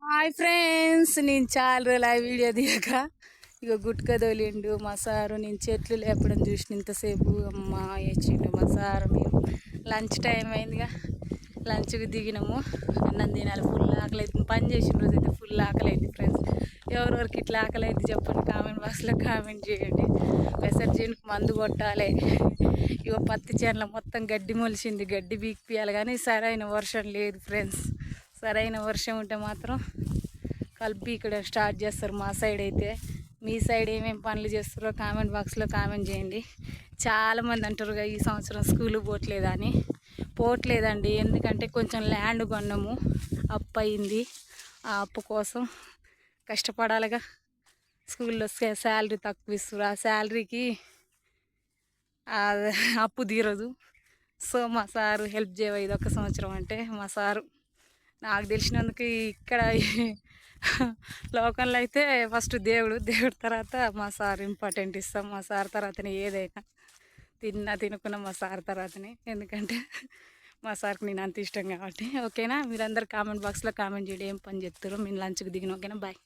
Hi friends, నేను చాలా రోజులు ఆ వీడియో దిగక ఇక గుట్క తోలిండు మా సారు. నేను చెట్లు లేపడం చూసిన ఇంతసేపు అమ్మ వేసిండు మా సారు. మేము లంచ్ టైం అయిందిగా, లంచ్కి దిగినాము. అన్నం తినాలి, ఫుల్ ఆకలి అవుతుంది. పని చేసిన రోజు అయితే ఫుల్ ఆకలి అయింది ఫ్రెండ్స్. ఎవరెవరికి ఇట్లా ఆకలి అయితే చెప్పండి, కామెంట్ బాక్స్లో కామెంట్ చేయండి. పెసర్జీనికి మందు కొట్టాలి. ఇక పత్తి చేనులో మొత్తం గడ్డి మొలిచింది, గడ్డి బీక్పియాలి. కానీ సరైన వర్షం లేదు ఫ్రెండ్స్. సరైన వర్షం ఉంటే మాత్రం కలిపి ఇక్కడ స్టార్ట్ చేస్తారు మా సైడ్ అయితే. మీ సైడ్ ఏమేమి పనులు చేస్తారో కామెంట్ బాక్స్లో కామెంట్ చేయండి. చాలామంది అంటారుగా ఈ సంవత్సరం స్కూల్ పోవట్లేదని. పోవట్లేదండి, ఎందుకంటే కొంచెం ల్యాండ్ కొన్నాము, అప్పు అయింది. ఆ అప్పు కోసం కష్టపడాలిగా. స్కూల్లో శాలరీ తక్కువ ఇస్తారు, ఆ శాలరీకి అప్పు తీరదు. సో మా సారు హెల్ప్ చేయవు ఇది ఒక సంవత్సరం అంటే. మా సారు నాకు తెలిసినందుకు ఇక్కడ లోకంలో అయితే ఫస్ట్ దేవుడు తర్వాత మా సార్ ఇంపార్టెంట్ ఇస్తాం. మా సార్ తర్వాతనే ఏదైనా, తినుకున్న మా సార్ తర్వాతనే. ఎందుకంటే మా సార్కి నేను అంత ఇష్టం కాబట్టి. ఓకేనా, మీరందరూ కామెంట్ బాక్స్లో కామెంట్ చేయండి ఏం పని చేస్తారో. మేము లంచ్కి దిగిన. ఓకేనా, బాయ్.